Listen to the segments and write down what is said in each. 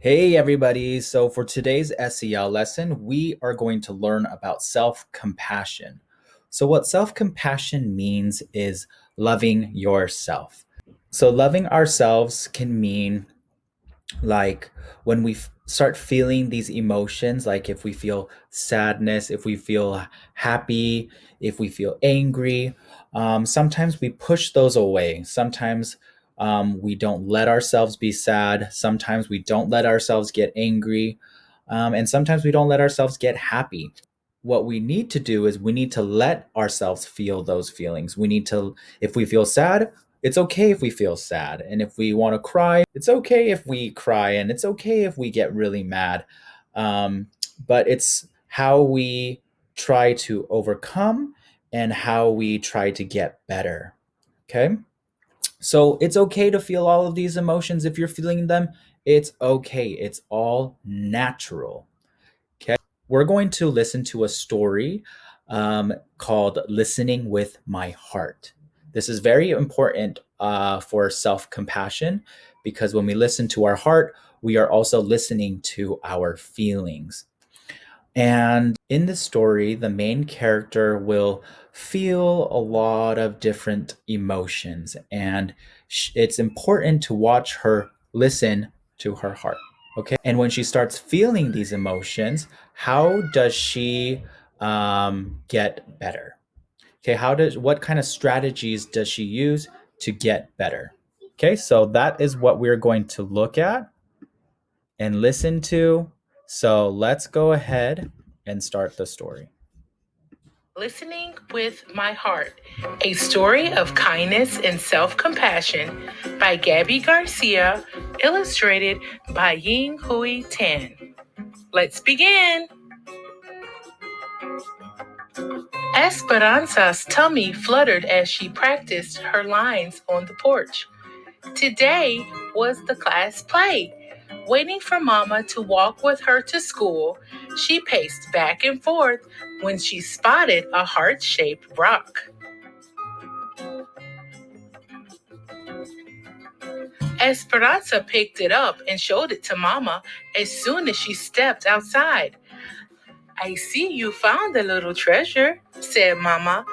Hey everybody, so for today's SEL lesson, we are going to learn about self-compassion. So what self-compassion means is loving yourself. So loving ourselves can mean like when we start feeling these emotions, like if we feel sadness, if we feel happy, if we feel angry, sometimes we push those away. Sometimes we don't let ourselves be sad. Sometimes we don't let ourselves get angry. And sometimes we don't let ourselves get happy. What we need to do is we need to let ourselves feel those feelings. We need to, if we feel sad, it's okay if we feel sad. And if we want to cry, it's okay if we cry. And it's okay if we get really mad. Um, but it's how we try to overcome and how we try to get better. Okay. So it's okay to feel all of these emotions. If you're feeling them, it's okay. It's all natural. Okay. We're going to listen to a story called Listening with My Heart. This is very important for self compassion because when we listen to our heart, we are also listening to our feelings. And in the story, the main character will feel a lot of different emotions, and it's important to watch her listen to her heart. Okay. And when she starts feeling these emotions, how does she get better? Okay. What kind of strategies does she use to get better? Okay. So that is what we're going to look at and listen to. So let's go ahead and start the story. Listening with My Heart, a story of kindness and self compassion by Gabby Garcia, illustrated by Ying Hui Tan. Let's begin. Esperanza's tummy fluttered as she practiced her lines on the porch. Today was the class play. Waiting for Mama to walk with her to school, she paced back and forth when she spotted a heart shaped rock. Esperanza picked it up and showed it to Mama as soon as she stepped outside. I see you found a little treasure, said Mama.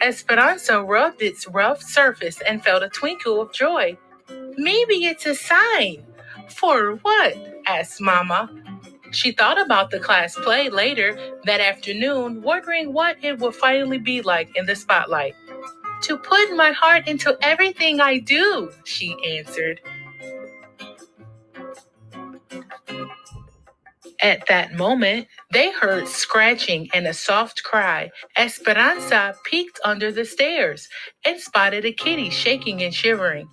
Esperanza rubbed its rough surface and felt a twinkle of joy. Maybe it's a sign. For what? Asked Mama. She thought about the class play later that afternoon, wondering what it would finally be like in the spotlight. To put my heart into everything I do, she answered. At that moment, they heard scratching and a soft cry. Esperanza peeked under the stairs and spotted a kitty shaking and shivering.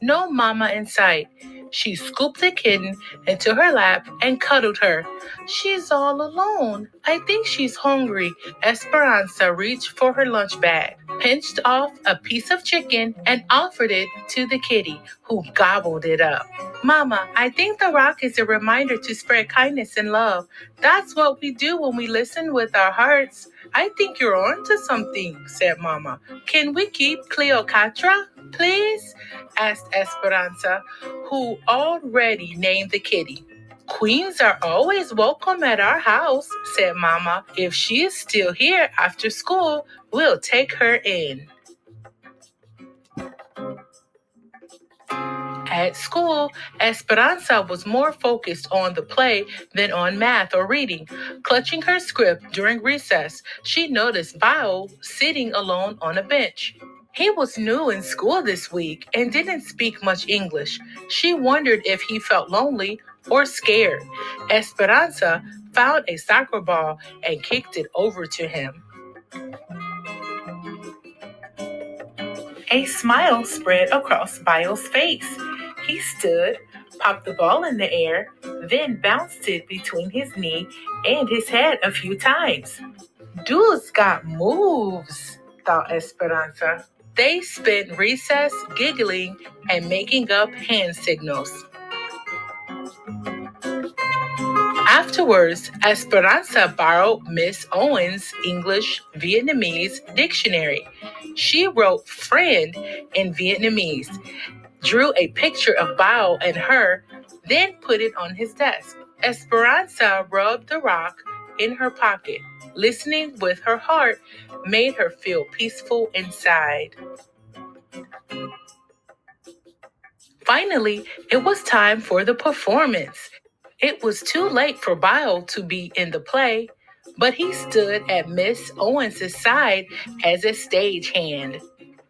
No mama in sight. She scooped the kitten into her lap and cuddled her. She's all alone. I think she's hungry. Esperanza reached for her lunch bag, pinched off a piece of chicken, and offered it to the kitty, who gobbled it up. Mama, I think the rock is a reminder to spread kindness and love. That's what we do when we listen with our hearts. I think you're onto something, said Mama. Can we keep Cleopatra, please? Asked Esperanza, who already named the kitty. Queens are always welcome at our house, said Mama. If she is still here after school, we'll take her in. At school, Esperanza was more focused on the play than on math or reading. Clutching her script during recess, she noticed Bao sitting alone on a bench. He was new in school this week and didn't speak much English. She wondered if he felt lonely or scared. Esperanza found a soccer ball and kicked it over to him. A smile spread across Bio's face. He stood, popped the ball in the air, then bounced it between his knee and his head a few times. Dude's got moves, thought Esperanza. They spent recess giggling and making up hand signals. Afterwards, Esperanza borrowed Miss Owen's English Vietnamese dictionary. She wrote friend in Vietnamese, drew a picture of Bao and her, then put it on his desk. Esperanza rubbed the rock in her pocket. Listening with her heart made her feel peaceful inside. Finally, it was time for the performance. It was too late for Bio to be in the play, but he stood at Miss Owens' side as a stagehand.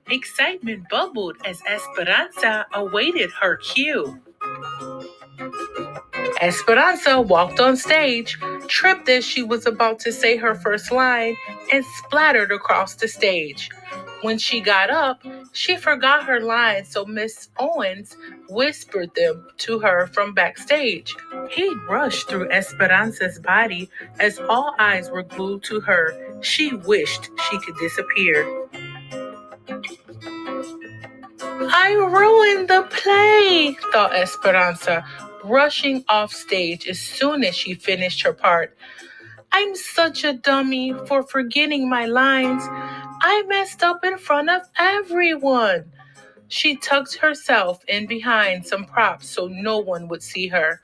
Excitement bubbled as Esperanza awaited her cue. Esperanza walked on stage, tripped as she was about to say her first line, and splattered across the stage. When she got up, she forgot her lines, so Miss Owens whispered them to her from backstage. He rushed through Esperanza's body as all eyes were glued to her. She wished she could disappear. I ruined the play, thought Esperanza, rushing off stage as soon as she finished her part. I'm such a dummy for forgetting my lines. I messed up in front of everyone. She tucked herself in behind some props so no one would see her.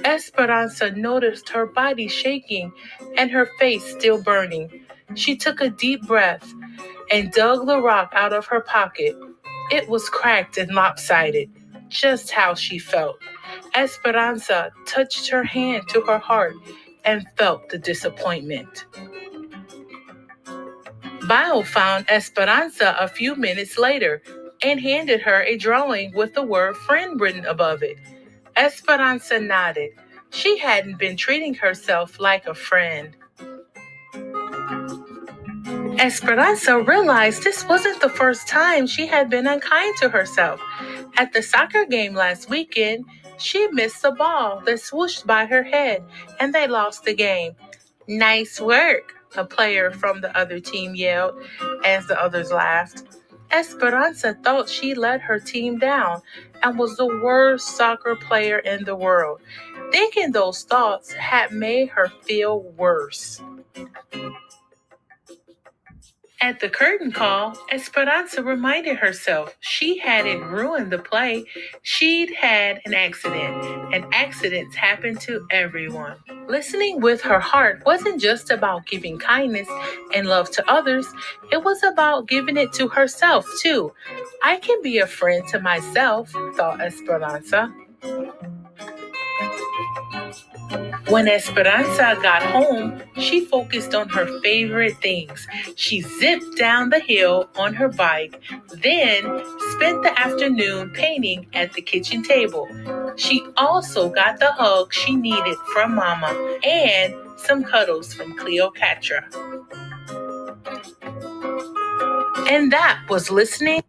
Esperanza noticed her body shaking and her face still burning. She took a deep breath and dug the rock out of her pocket. It was cracked and lopsided, just how she felt. Esperanza touched her hand to her heart and felt the disappointment. Bio found Esperanza a few minutes later and handed her a drawing with the word friend written above it. Esperanza nodded. She hadn't been treating herself like a friend. Esperanza realized this wasn't the first time she had been unkind to herself. At the soccer game last weekend, she missed the ball that swooshed by her head and they lost the game. Nice work, a player from the other team yelled as the others laughed. Esperanza thought she let her team down and was the worst soccer player in the world. Thinking those thoughts had made her feel worse. At the curtain call, Esperanza reminded herself she hadn't ruined the play. She'd had an accident, and accidents happen to everyone. Listening with her heart wasn't just about giving kindness and love to others, it was about giving it to herself, too. I can be a friend to myself, thought Esperanza. When Esperanza got home, she focused on her favorite things. She zipped down the hill on her bike, then spent the afternoon painting at the kitchen table. She also got the hug she needed from Mama and some cuddles from Cleopatra. And that was listening.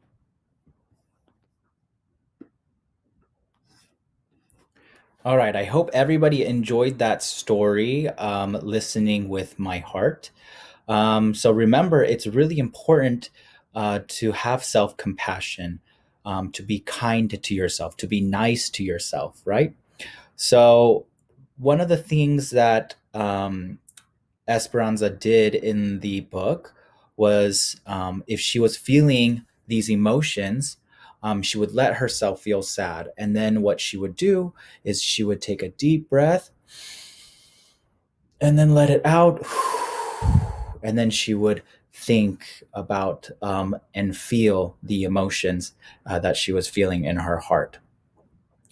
All right, I hope everybody enjoyed that story, listening with my heart. So remember, it's really important to have self compassion, to be kind to yourself, to be nice to yourself, right? So, one of the things that Esperanza did in the book was, if she was feeling these emotions, she would let herself feel sad. And then what she would do is she would take a deep breath and then let it out. And then she would think about and feel the emotions that she was feeling in her heart.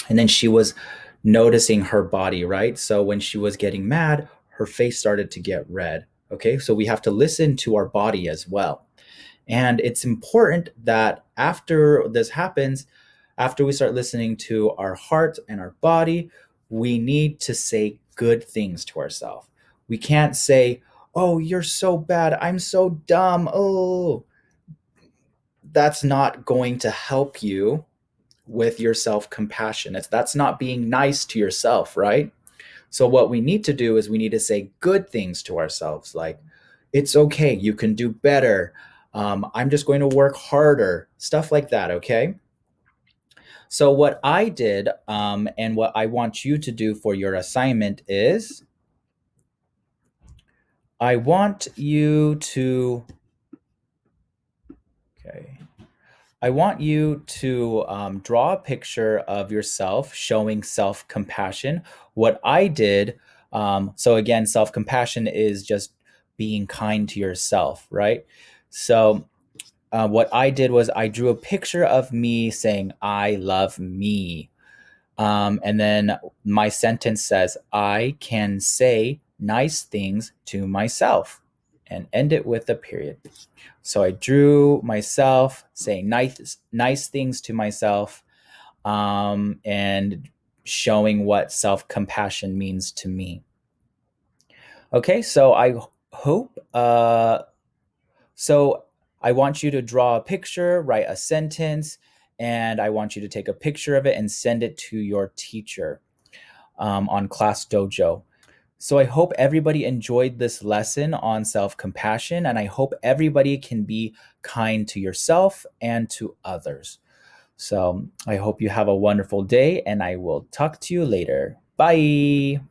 And then she was noticing her body, right? So when she was getting mad, her face started to get red. Okay, so we have to listen to our body as well. And it's important that after this happens, after we start listening to our heart and our body, we need to say good things to ourselves. We can't say, "Oh, you're so bad. I'm so dumb." Oh, that's not going to help you with your self-compassion. That's not being nice to yourself, right? So what we need to do is we need to say good things to ourselves, like, it's okay, you can do better. I'm just going to work harder, stuff like that, okay? So what I did, and what I want you to do for your assignment is, I want you to, okay, I want you to draw a picture of yourself showing self compassion. What I did, so again, self compassion is just being kind to yourself, right? So, what I did was I drew a picture of me saying, I love me. And then my sentence says, I can say nice things to myself and end it with a period. So I drew myself saying nice things to myself, and showing what self compassion means to me. Okay, so I hope. So I want you to draw a picture, write a sentence, and I want you to take a picture of it and send it to your teacher on Class Dojo. So I hope everybody enjoyed this lesson on self compassion, and I hope everybody can be kind to yourself and to others. So I hope you have a wonderful day, and I will talk to you later. Bye.